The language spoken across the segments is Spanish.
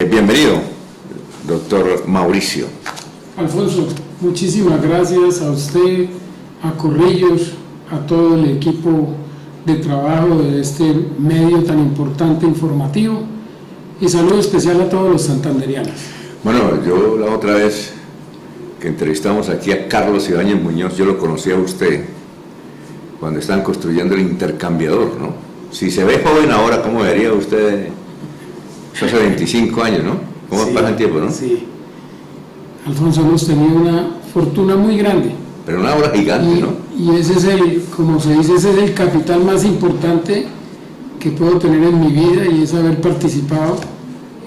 Bienvenido, doctor Mauricio. Alfonso, muchísimas gracias a usted, a Corrillos, a todo el equipo de trabajo de este medio tan importante informativo, y saludo especial a todos los santanderianos. Bueno, yo la otra vez que entrevistamos aquí a Carlos Ibáñez Muñoz, yo lo conocí a usted cuando estaban construyendo el intercambiador, ¿no? Si se ve joven ahora, ¿cómo vería usted? Eso hace 25 años, ¿no? ¿Cómo pasa el tiempo, no? Sí. Alfonso, hemos tenido una fortuna muy grande. Pero una obra gigante, ¿no? Y ese es el, como se dice, ese es el capital más importante que puedo tener en mi vida, y es haber participado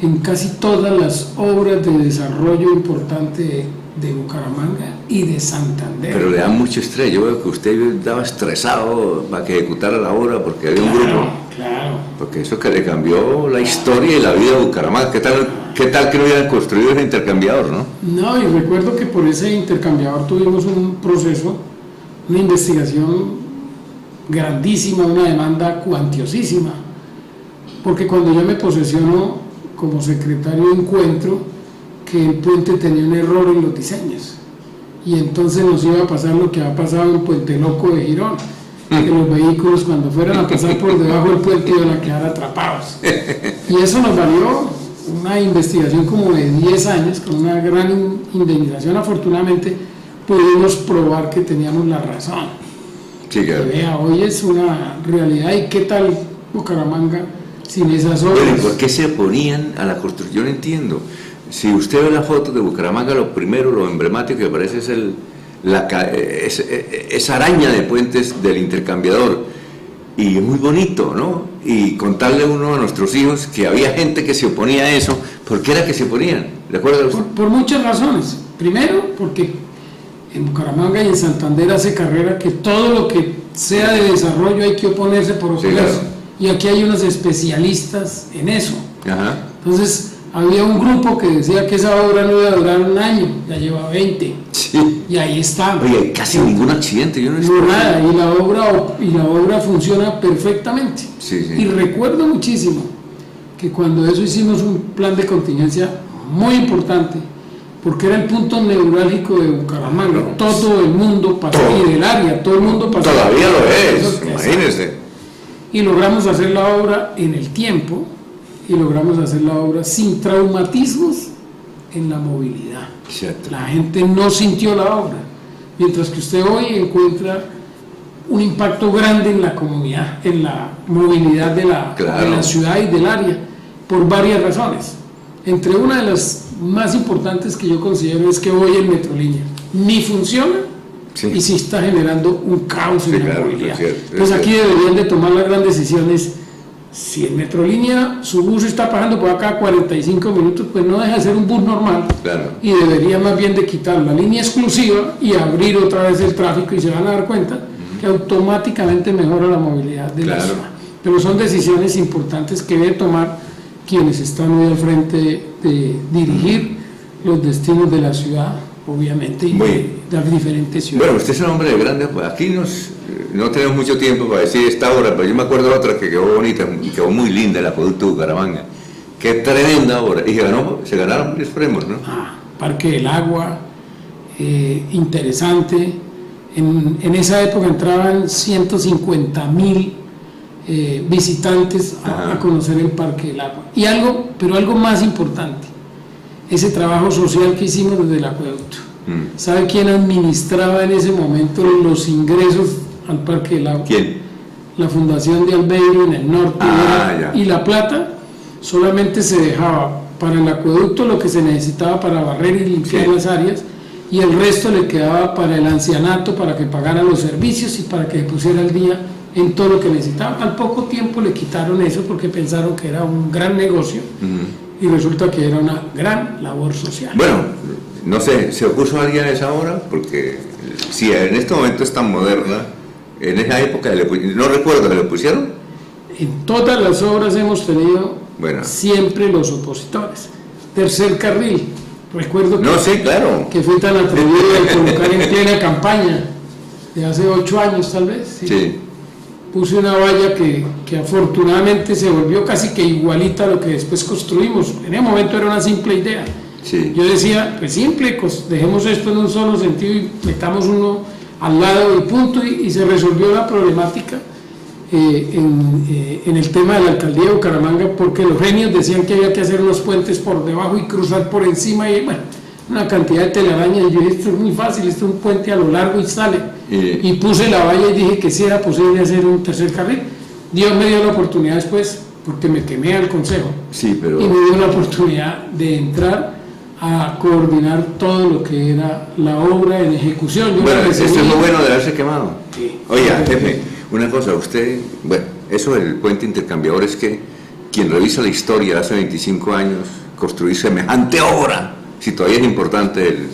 en casi todas las obras de desarrollo importante de Bucaramanga y de Santander. Pero le dan mucho estrés. Yo veo que usted estaba estresado para que ejecutara la obra porque había un grupo. Claro. Porque eso que le cambió la historia y la vida de Bucaramanga. ¿Qué tal que no hubieran construido ese intercambiador, no? No, y recuerdo que por ese intercambiador tuvimos un proceso, una investigación grandísima, una demanda cuantiosísima, porque cuando yo me posesiono como secretario encuentro que el puente tenía un error en los diseños, y entonces nos iba a pasar lo que ha pasado en Puente Loco de Girón, que los vehículos cuando fueran a pasar por debajo del puente iban a quedar atrapados, y eso nos valió una investigación como de 10 años con una gran indemnización. Afortunadamente pudimos probar que teníamos la razón. Sí, claro. Vea, hoy es una realidad. ¿Y qué tal Bucaramanga sin esas obras? Bueno, ¿y por qué se oponían a la construcción? Yo no entiendo. Si usted ve las fotos de Bucaramanga, lo primero, lo emblemático que aparece es esa araña de puentes del intercambiador, y es muy bonito, ¿no? Y contarle uno a nuestros hijos que había gente que se oponía a eso. ¿Por qué era que se oponían? ¿De acuerdo? Por muchas razones. Primero, porque en Bucaramanga y en Santander hace carrera que todo lo que sea de desarrollo hay que oponerse por oponerse. Sí, claro. Y aquí hay unos especialistas en eso. Ajá. Entonces, había un grupo que decía que esa obra no iba a durar un año, ya lleva 20. Sí. Y ahí está. Oye, casi ningún accidente, yo no sé. No, nada, y la obra funciona perfectamente. Sí, sí. Y recuerdo muchísimo que cuando eso hicimos un plan de contingencia muy importante, porque era el punto neurálgico de Bucaramanga. No, todo el mundo pasaba, y del área, todo el mundo pasaba. Todavía lo es, imagínese. Y logramos hacer la obra en el tiempo, y logramos hacer la obra sin traumatismos en la movilidad. Cierto. La gente no sintió la obra, mientras que usted hoy encuentra un impacto grande en la comunidad, en la movilidad de la ciudad y del área, por varias razones. Entre una de las más importantes que yo considero es que hoy el Metrolínea ni funciona, sí, y sí está generando un caos en la movilidad. Entonces aquí deberían de tomar las grandes decisiones. Si el Metrolínea, su bus está pasando por acá 45 minutos, pues no deja de ser un bus normal, claro, y debería más bien de quitar la línea exclusiva y abrir otra vez el tráfico, y se van a dar cuenta que automáticamente mejora la movilidad de la ciudad. Pero son decisiones importantes que deben tomar quienes están hoy al frente de dirigir los destinos de la ciudad, obviamente, y de las diferentes ciudades. Bueno, usted es un hombre de grandes, pues aquí no tenemos mucho tiempo para decir esta obra, pero yo me acuerdo de otra que quedó bonita y quedó muy linda, el acueducto de Bucaramanga. Qué tremenda obra, y se ganaron varios premios, ¿no? Parque del Agua, interesante. En esa época entraban 150.000 visitantes a conocer el Parque del Agua. Y algo más importante, ese trabajo social que hicimos desde el acueducto. ¿Sabe quién administraba en ese momento los ingresos al Parque del Agua? ¿Quién? La Fundación de Albeiro en el norte. Y la plata solamente se dejaba para el acueducto lo que se necesitaba para barrer y limpiar, sí, las áreas, y el resto le quedaba para el ancianato, para que pagara los servicios y para que se pusiera al día en todo lo que necesitaba. Al poco tiempo le quitaron eso porque pensaron que era un gran negocio, y resulta que era una gran labor social. Bueno, no sé, ¿se opuso a alguien a esa obra? Porque si en este momento es tan moderna, en esa época, no recuerdo, ¿le pusieron? En todas las obras hemos tenido siempre los opositores. Tercer carril, recuerdo que fue tan atrevido de colocar en plena campaña, de hace 8 años tal vez. Sí. puse una valla que afortunadamente se volvió casi que igualita a lo que después construimos. En ese momento era una simple idea. Sí. Yo decía, pues simple, dejemos esto en un solo sentido y metamos uno al lado y punto, y se resolvió la problemática en el tema de la alcaldía de Bucaramanga, porque los genios decían que había que hacer unos puentes por debajo y cruzar por encima, y bueno, una cantidad de telarañas, y yo dije, esto es muy fácil, esto es un puente a lo largo y sale, y puse la valla y dije que sí era posible hacer un tercer carril. Dios me dio la oportunidad después, porque me quemé al consejo, sí, pero... y me dio la oportunidad de entrar a coordinar todo lo que era la obra en ejecución. Bueno, esto es lo bueno de haberse quemado. Sí. Oiga, jefe, una cosa, usted, bueno, eso del puente intercambiador es que quien revisa la historia hace 25 años, construir semejante obra, si todavía es importante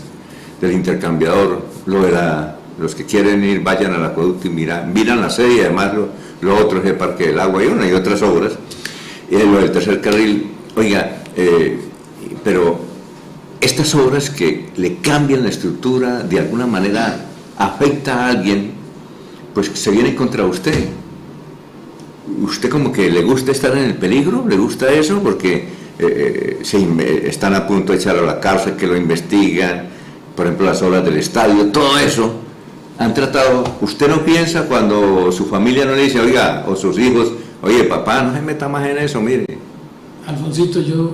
del intercambiador, los que quieren ir, vayan al acueducto y miran la sede, y además lo otro es el Parque del Agua y otras obras, lo del tercer carril. Oiga, pero estas obras que le cambian la estructura, de alguna manera afecta a alguien, pues se viene contra usted. ¿Usted como que le gusta estar en el peligro? ¿Le gusta eso? Porque están a punto de echarlo a la cárcel, que lo investigan, por ejemplo las obras del estadio, todo eso. Han tratado, ¿usted no piensa cuando su familia no le dice, oiga, o sus hijos, oye papá, no se meta más en eso, mire? Alfonsito, yo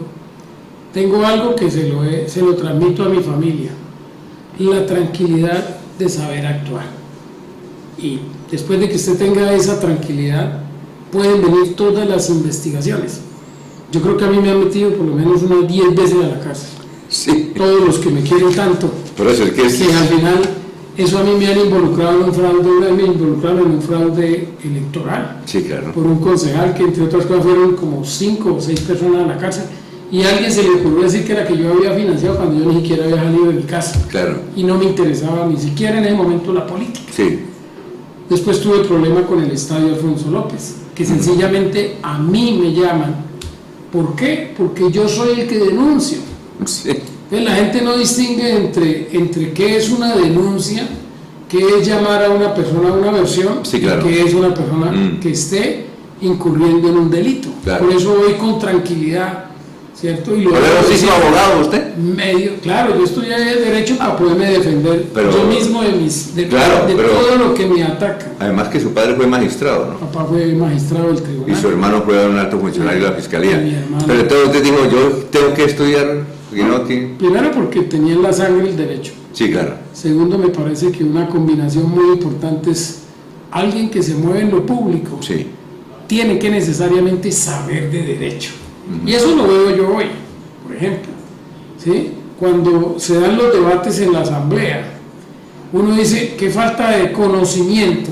tengo algo que se lo transmito a mi familia, la tranquilidad de saber actuar. Y después de que usted tenga esa tranquilidad, pueden venir todas las investigaciones. Yo creo que a mí me han metido por lo menos unas 10 veces a la cárcel. Sí. Todos los que me quieren tanto. Por eso es que al final, eso a mí me han involucrado en un fraude, en un fraude electoral. Sí, claro. Por un concejal que, entre otras cosas, fueron como 5 o 6 personas a la cárcel. Y a alguien se le ocurrió decir que era que yo había financiado cuando yo ni siquiera había salido de mi casa. Claro. Y no me interesaba ni siquiera en ese momento la política. Sí. Después tuve problema con el estadio Alfonso López, que sencillamente a mí me llaman. ¿Por qué? Porque yo soy el que denuncio. Sí. Entonces la gente no distingue entre qué es una denuncia, qué es llamar a una persona a una versión, sí, claro, y qué es una persona que esté incurriendo en un delito. Claro. Por eso voy con tranquilidad, ¿cierto? Y luego, ¿sí es abogado usted? Claro, yo estudié Derecho para poderme defender yo mismo de todo lo que me ataca. Además que su padre fue magistrado, ¿no? Papá fue magistrado del tribunal. Y su hermano fue un alto funcionario de la Fiscalía. Pero entonces usted dijo, yo tengo que estudiar, Primero porque tenía en la sangre el derecho. Sí, claro. Segundo, me parece que una combinación muy importante es alguien que se mueve en lo público. Sí. Tiene que necesariamente saber de derecho. Y eso lo veo yo hoy, por ejemplo. ¿Sí? Cuando se dan los debates en la asamblea, uno dice que falta de conocimiento.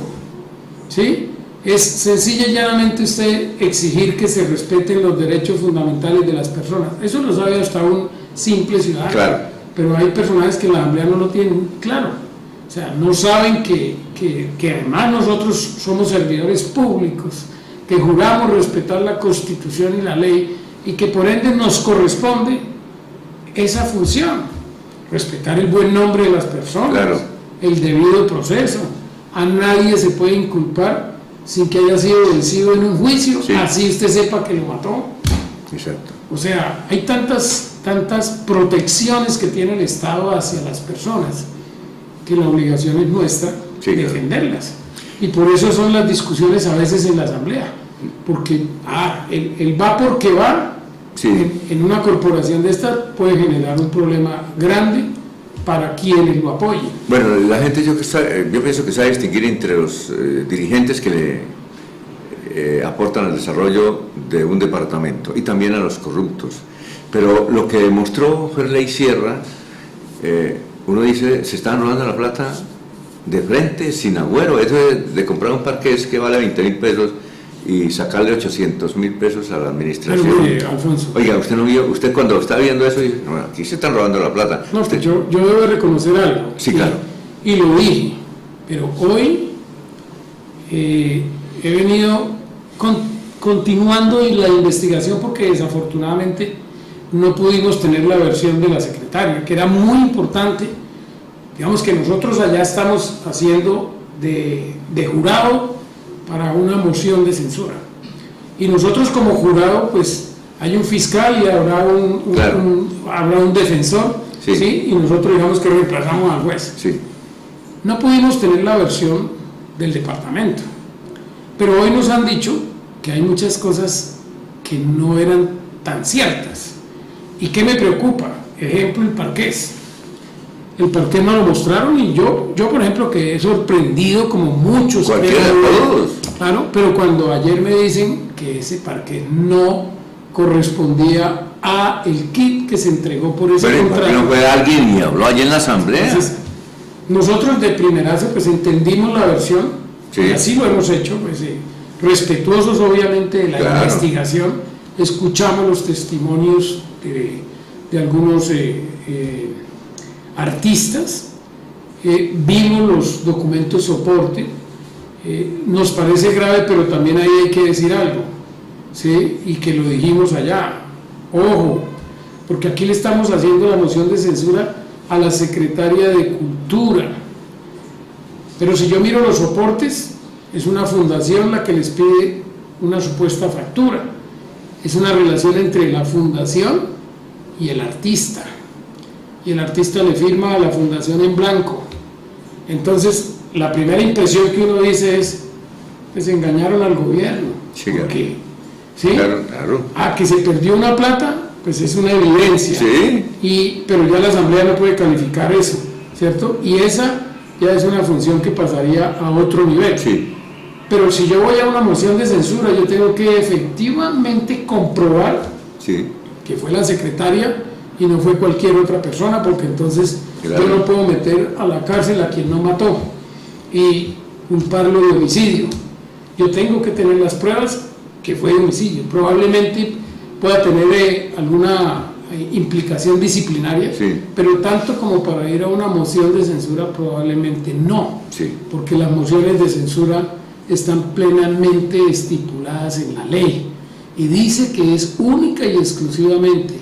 ¿Sí? Es sencilla y llanamente usted exigir que se respeten los derechos fundamentales de las personas. Eso lo sabe hasta un simple ciudadano. Claro. Pero hay personajes que en la asamblea no lo tienen claro. O sea, no saben que además nosotros somos servidores públicos, que juramos respetar la Constitución y la ley, y que por ende nos corresponde esa función, respetar el buen nombre de las personas, claro, el debido proceso. A nadie se puede inculpar sin que haya sido vencido en un juicio, sí, así usted sepa que lo mató. Exacto. O sea, hay tantas protecciones que tiene el Estado hacia las personas que la obligación es nuestra, sí, defenderlas. Y por eso son las discusiones a veces en la asamblea, porque el va porque va, sí, en una corporación de esta puede generar un problema grande para quienes lo apoyen. Bueno, la gente yo pienso que sabe distinguir entre los dirigentes que le aportan al desarrollo de un departamento y también a los corruptos. Pero lo que demostró Ferley Sierra, uno dice, se están robando la plata de frente, sin agüero. Eso de comprar un parqués que vale 20.000 pesos y sacarle 800.000 pesos a la administración. Pero, Alfonso, oiga, usted no vio, usted cuando está viendo eso dice, no, aquí se están robando la plata. No, usted... yo debo reconocer algo. Sí, claro. Y lo dije, pero hoy he venido continuando en la investigación porque desafortunadamente no pudimos tener la versión de la secretaria, que era muy importante. Digamos que nosotros allá estamos haciendo de jurado para una moción de censura. Y nosotros como jurado, pues hay un fiscal y habrá habrá un defensor, sí. ¿sí? Y nosotros digamos que reemplazamos al juez. Sí. No pudimos tener la versión del departamento, pero hoy nos han dicho que hay muchas cosas que no eran tan ciertas. ¿Y qué me preocupa? Ejemplo, el parqués. El parqués no lo mostraron y yo por ejemplo, quedé sorprendido como muchos. Cualquiera de todos. Claro, pero cuando ayer me dicen que ese parqués no correspondía a el kit que se entregó por ese contrato. ¿Por qué no fue alguien y habló allí en la asamblea? Entonces, nosotros de primerazo pues entendimos la versión, sí. Y así lo hemos hecho, pues respetuosos obviamente de la investigación, escuchamos los testimonios de algunos artistas, vimos los documentos soporte, nos parece grave, pero también ahí hay que decir algo, ¿sí? Y que lo dijimos allá, ojo, porque aquí le estamos haciendo la moción de censura a la secretaria de Cultura, pero si yo miro los soportes, es una fundación la que les pide una supuesta factura, es una relación entre la fundación y el artista le firma a la fundación en blanco. Entonces la primera impresión que uno dice es que se engañaron al gobierno. Sí, porque, ¿sí? Claro. Que se perdió una plata, pues es una evidencia, sí. Pero ya la asamblea no puede calificar eso, ¿cierto? Y esa ya es una función que pasaría a otro nivel. Sí. Pero si yo voy a una moción de censura, yo tengo que efectivamente comprobar que fue la secretaria y no fue cualquier otra persona, porque entonces yo no puedo meter a la cárcel a quien no mató y culparlo de homicidio. Yo tengo que tener las pruebas que fue de homicidio. Probablemente pueda tener alguna implicación disciplinaria, pero tanto como para ir a una moción de censura probablemente no, porque las mociones de censura están plenamente estipuladas en la ley y dice que es única y exclusivamente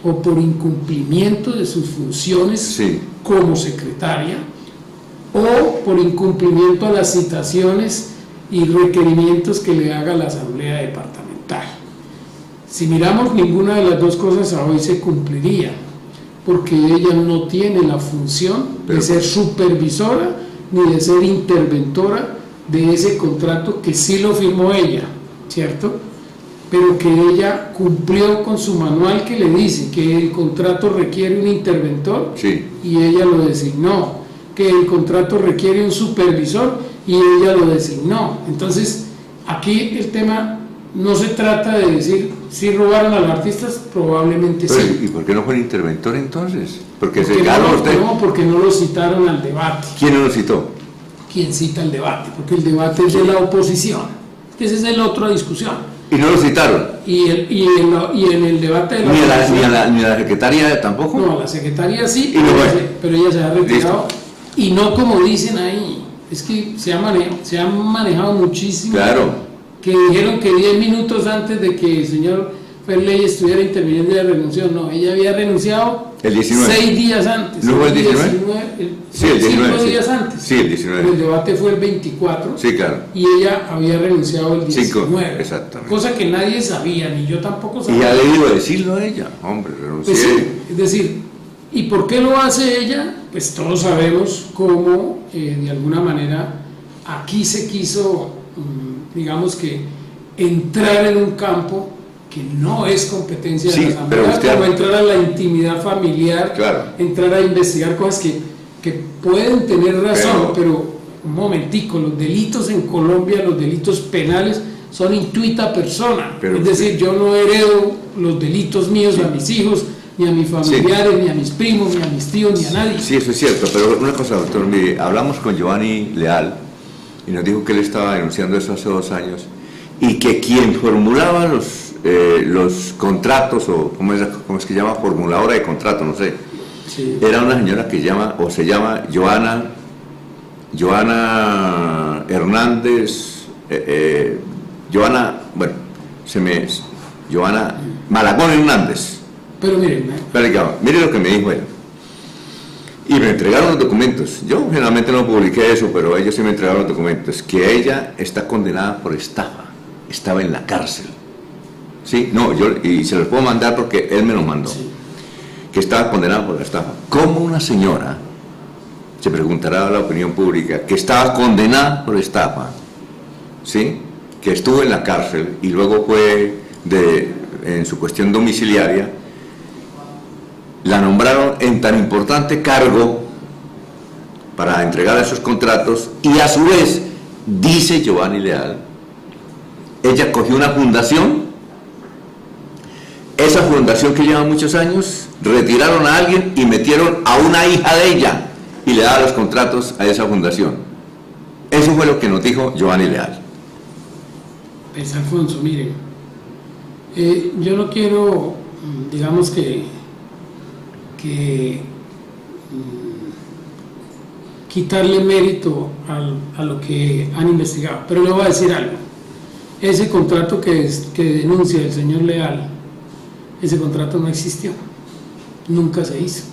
o por incumplimiento de sus funciones como secretaria o por incumplimiento a las citaciones y requerimientos que le haga la asamblea departamental. Si miramos, ninguna de las dos cosas a hoy se cumpliría, porque ella no tiene la función de ser supervisora ni de ser interventora de ese contrato que sí lo firmó ella, ¿cierto? Pero que ella cumplió con su manual que le dice que el contrato requiere un interventor y ella lo designó, que el contrato requiere un supervisor y ella lo designó. Entonces, aquí el tema no se trata de decir si robaron a los artistas, probablemente sí. ¿Y por qué no fue el interventor entonces? Porque porque no lo citaron al debate. ¿Quién no lo citó? ¿Quién cita el debate? Porque el debate es de la oposición. Esa es la otra discusión. ¿Y no lo citaron? Y en el debate de la oposición... ¿Ni a la secretaria tampoco? No, a la secretaria sí, pero ella se ha retirado. Listo. Y no como dicen ahí. Es que se ha manejado muchísimo. Claro. Que dijeron que 10 minutos antes de que el señor Ferley estuviera interviniendo ya renunció. No, ella había renunciado el 19. 6 días antes. ¿No fue el 19? Sí, el 19. 5 días antes. Sí, el 19. El debate fue el 24. Sí, claro. Y ella había renunciado el 19. 5, exactamente. Cosa que nadie sabía, ni yo tampoco sabía. Y ya le iba a decirlo a ella. Hombre, renuncié. Pues sí, es decir, ¿y por qué lo hace ella? Pues todos sabemos cómo, de alguna manera, aquí se quiso... digamos que entrar en un campo que no es competencia de la asamblea, como entrar a la intimidad familiar, entrar a investigar cosas que pueden tener razón, pero un momentico, los delitos en Colombia, los delitos penales son intuita persona, es decir, yo no heredo los delitos míos a mis hijos, ni a mis familiares, ni a mis primos, ni a mis tíos, ni a nadie. Sí, eso es cierto, pero una cosa, doctor, mire, hablamos con Giovanni Leal y nos dijo que él estaba denunciando eso hace 2 años y que quien formulaba los contratos, o ¿cómo es que llama? Formuladora de contrato, no sé, era una señora que se llama Joana Hernández, Joana Malagón Hernández. Pero mire lo que me dijo él. Y me entregaron los documentos. Yo generalmente no publiqué eso, pero ellos sí me entregaron los documentos. Que ella está condenada por estafa. Estaba en la cárcel. ¿Sí? No, y se los puedo mandar porque él me los mandó. Sí. Que estaba condenada por la estafa. ¿Cómo una señora, se preguntará a la opinión pública, que estaba condenada por estafa, ¿sí?, que estuvo en la cárcel y luego fue en su cuestión domiciliaria, la nombraron en tan importante cargo para entregar esos contratos, y a su vez, dice Giovanni Leal, ella cogió una fundación, esa fundación que lleva muchos años, retiraron a alguien y metieron a una hija de ella y le daba los contratos a esa fundación. Eso fue lo que nos dijo Giovanni Leal. Pues Alfonso, mire, yo no quiero, digamos que quitarle mérito a lo que han investigado, pero le voy a decir algo. Ese contrato que denuncia el señor Leal, ese contrato no existió, nunca se hizo.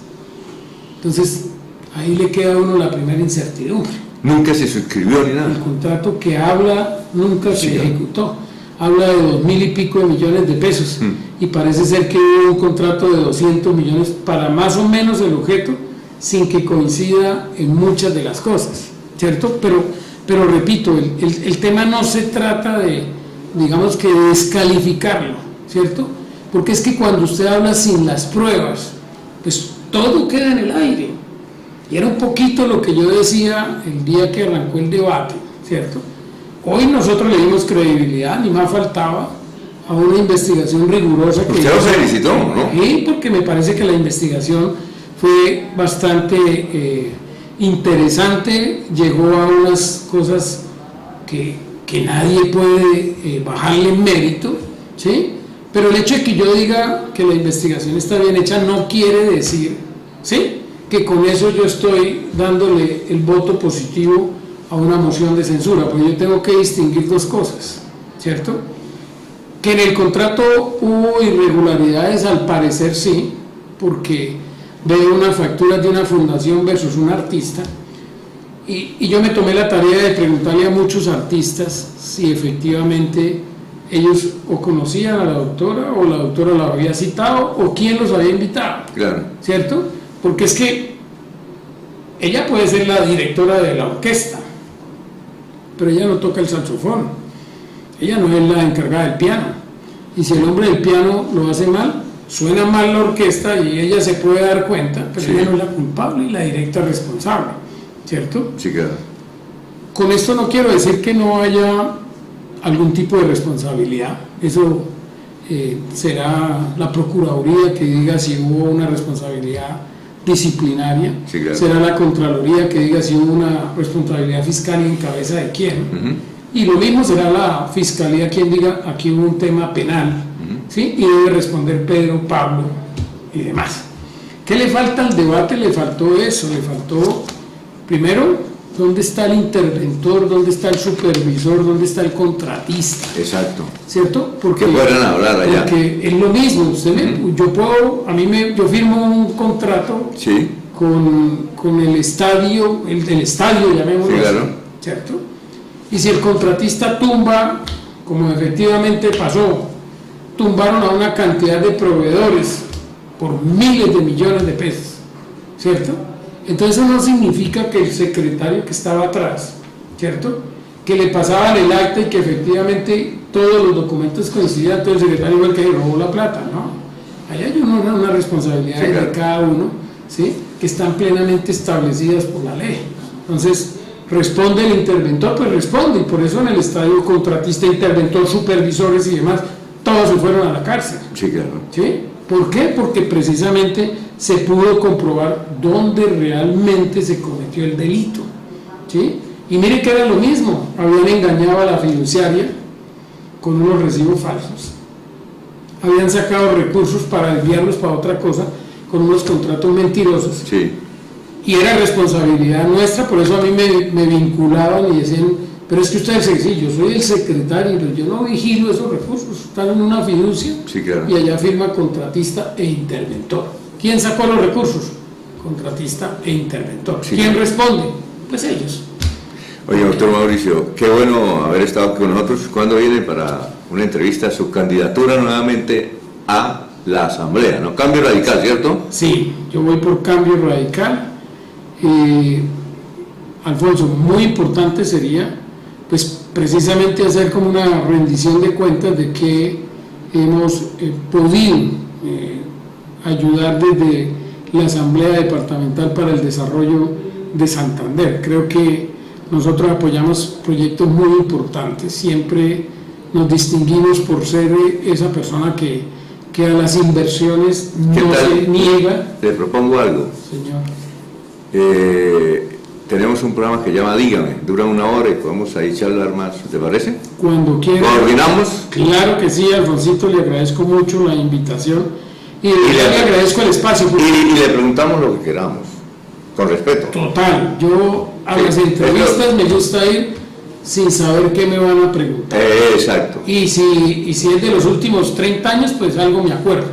Entonces ahí le queda a uno la primera incertidumbre. Nunca se suscribió ni nada. El contrato que habla nunca se ejecutó. Habla de 2.000 y pico de millones de pesos, y parece ser que hubo un contrato de 200 millones para más o menos el objeto, sin que coincida en muchas de las cosas, ¿cierto? Pero repito, el tema no se trata de, digamos, que descalificarlo, ¿cierto? Porque es que cuando usted habla sin las pruebas, pues todo queda en el aire. Y era un poquito lo que yo decía el día que arrancó el debate, ¿cierto? Hoy nosotros le dimos credibilidad, ni más faltaba, a una investigación rigurosa. Usted lo felicitó, ¿no? Sí, porque me parece que la investigación fue bastante interesante, llegó a unas cosas que nadie puede bajarle mérito, ¿sí? Pero el hecho de que yo diga que la investigación está bien hecha no quiere decir, ¿sí?, que con eso yo estoy dándole el voto positivo a una moción de censura, porque yo tengo que distinguir dos cosas, ¿cierto? Que en el contrato hubo irregularidades, al parecer sí, porque veo unas facturas de una fundación versus un artista, y yo me tomé la tarea de preguntarle a muchos artistas si efectivamente ellos o conocían a la doctora, o la doctora la había citado, o quién los había invitado, claro, ¿cierto? Porque es que ella puede ser la directora de la orquesta, pero ella no toca el saxofón, ella no es la encargada del piano, y si el hombre del piano lo hace mal, suena mal la orquesta y ella se puede dar cuenta, pero sí, ella no es la culpable y la directa responsable, ¿cierto? Sí, claro. Con esto no quiero decir que no haya algún tipo de responsabilidad, eso será la Procuraduría que diga si hubo una responsabilidad disciplinaria, sí, claro, será la Contraloría que diga si hubo una responsabilidad fiscal y en cabeza de quién, y lo mismo será la Fiscalía quien diga aquí hubo un tema penal, ¿sí?, y debe responder Pedro, Pablo y demás. ¿Qué le falta al debate? Le faltó eso, le faltó primero, ¿dónde está el interventor? ¿Dónde está el supervisor? ¿Dónde está el contratista? Exacto. ¿Cierto? Porque que puedan hablar allá. Porque es lo mismo. Yo firmo un contrato, sí, con el estadio, el estadio, llamémoslo, sí, claro, así, ¿cierto? Y si el contratista tumba, como efectivamente pasó, tumbaron a una cantidad de proveedores por miles de millones de pesos, ¿cierto? Entonces eso no significa que el secretario que estaba atrás, ¿cierto?, que le pasaban el acta y que efectivamente todos los documentos coincidían, todo el secretario fue el que robó la plata, ¿no? Ahí hay una responsabilidad, sí, de cada uno, ¿sí?, que están plenamente establecidas por la ley. Entonces, ¿responde el interventor? Pues responde, y por eso en el estadio contratista, interventor, supervisores y demás, todos se fueron a la cárcel. Sí, claro. ¿Sí? ¿Por qué? Porque precisamente se pudo comprobar dónde realmente se cometió el delito, ¿sí? Y mire que era lo mismo, habían engañado a la fiduciaria con unos recibos falsos, habían sacado recursos para desviarlos para otra cosa con unos contratos mentirosos, sí, y era responsabilidad nuestra. Por eso a mí me vinculaban y decían, pero es que usted es sí, yo soy el secretario, pero yo no vigilo esos recursos, están en una fiducia, sí, claro, y allá firma contratista e interventor. ¿Quién sacó los recursos? contratista e interventor. Sí. ¿Quién responde? Pues ellos. Oye, doctor Mauricio, qué bueno haber estado con nosotros. ¿Cuándo viene para una entrevista, su candidatura nuevamente a la Asamblea? ¿No? Cambio Radical, ¿cierto? Sí, yo voy por Cambio Radical. Alfonso, muy importante sería, pues precisamente hacer como una rendición de cuentas de que hemos podido ayudar desde la Asamblea Departamental para el Desarrollo de Santander. Creo que nosotros apoyamos proyectos muy importantes, siempre nos distinguimos por ser esa persona que a las inversiones no se niega. Le propongo algo. Señor. Tenemos un programa que llama Dígame, dura 1 hora y podemos ahí charlar más, ¿te parece? Cuando quiera. ¿Coordinamos? Claro que sí, Alfonsito, le agradezco mucho la invitación y le agradezco el espacio. Y le preguntamos lo que queramos, con respeto. Total, yo a las entrevistas me gusta ir sin saber qué me van a preguntar. Exacto. Y si es de los últimos 30 años, pues algo me acuerdo.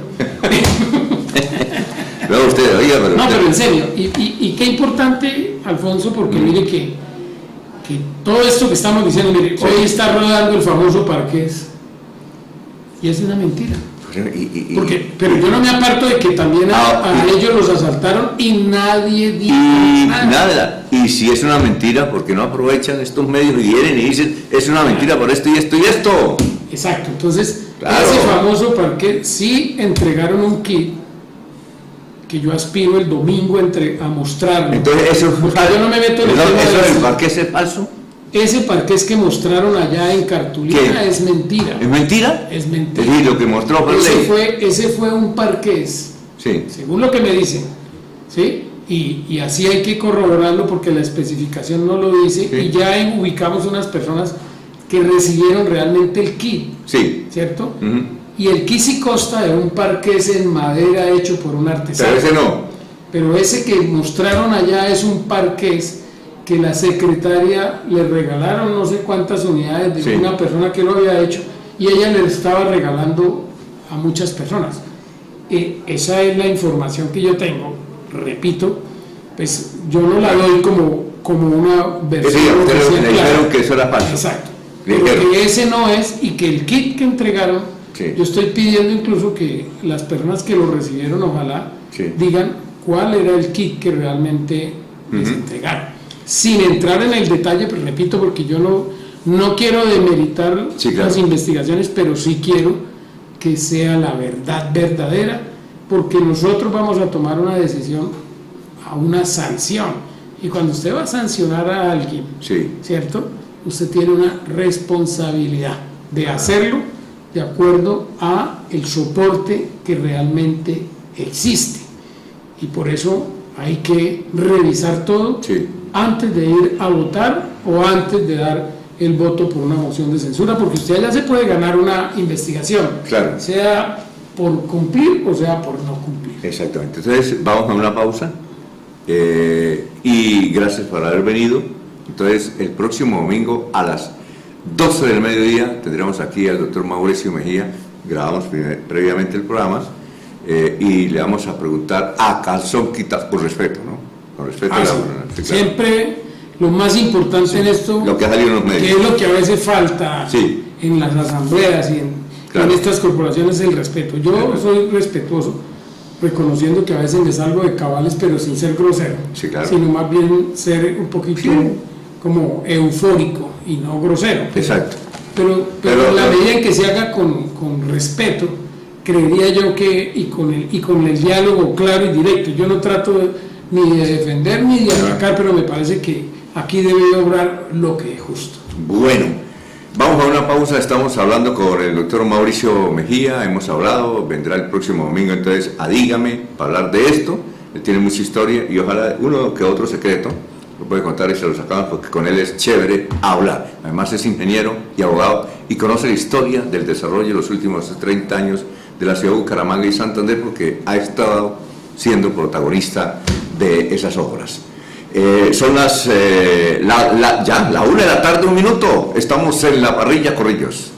Luego usted, oiga, pero... No, pero en serio, y qué importante, Alfonso, porque mire que todo esto que estamos diciendo, mire, sí. Hoy está rodando el famoso Parqués, y es una mentira. Pero yo no me aparto de que también a ellos los asaltaron y nadie dijo nada. Y si es una mentira, ¿por qué no aprovechan estos medios y vienen y dicen, es una mentira por esto y esto y esto? Exacto, entonces, claro. Ese famoso Parqués sí entregaron un kit que yo aspiro el domingo a mostrarlo. Entonces eso, yo no me meto en el tema ¿eso del Parqués es falso? Ese Parqués que mostraron allá en cartulina es mentira. ¿Es mentira? Es mentira. Sí, lo que mostró ese fue un Parqués, sí. Según lo que me dicen, ¿sí? Y así hay que corroborarlo porque la especificación no lo dice, sí. Y ya ubicamos unas personas que recibieron realmente el kit, sí. ¿Cierto? Y el kit sí consta de un Parqués en madera hecho por un artesano. Pero ese no. Pero ese que mostraron allá es un Parqués que la secretaria le regalaron no sé cuántas unidades de sí. Una persona que lo había hecho y ella le estaba regalando a muchas personas. Esa es la información que yo tengo, repito, pues yo no la doy como una versión. Sí, le dijeron que eso era falso. Exacto, pero que ese no es y que el kit que entregaron, sí. Yo estoy pidiendo incluso que las personas que lo recibieron ojalá sí. Digan cuál era el kit que realmente les entregaron. Sin entrar en el detalle, pero repito, porque yo no quiero demeritar sí, claro. Las investigaciones, pero sí quiero que sea la verdad verdadera, porque nosotros vamos a tomar una decisión a una sanción. Y cuando usted va a sancionar a alguien, sí. ¿Cierto? Usted tiene una responsabilidad de hacerlo de acuerdo a el soporte que realmente existe. Y por eso hay que revisar todo. Sí. Antes de ir a votar o antes de dar el voto por una moción de censura, porque usted ya se puede ganar una investigación, claro. Sea por cumplir o sea por no cumplir. Exactamente. Entonces vamos a una pausa y gracias por haber venido. Entonces el próximo domingo a las 12 del mediodía tendremos aquí al doctor Mauricio Mejía, grabamos previamente el programa y le vamos a preguntar a calzón quitado, por respeto, ¿no? Con respeto a la sí. Siempre lo más importante sí. En esto, lo que ha salido en los medios, que es lo que a veces falta sí. En las asambleas y en estas corporaciones, el respeto. Yo soy respetuoso, reconociendo que a veces me salgo de cabales, pero sin ser grosero, sí, claro. Sino más bien ser un poquito sí. Como eufórico y no grosero. Exacto. Pero en la medida en que se haga con respeto, creería yo que, y con el diálogo claro y directo, yo no trato ni de defender ni de atacar, pero me parece que aquí debe obrar lo que es justo. Bueno, vamos a una pausa, estamos hablando con el doctor Mauricio Mejía, hemos hablado, vendrá el próximo domingo entonces a Dígame para hablar de esto, él tiene mucha historia y ojalá uno que otro secreto lo puede contar y se lo sacamos porque con él es chévere hablar. Además es ingeniero y abogado y conoce la historia del desarrollo de los últimos 30 años de la ciudad de Bucaramanga y Santander porque ha estado siendo protagonista de esas obras. Son las la 1 de la tarde, 1 minuto, estamos en la parrilla Corrillos.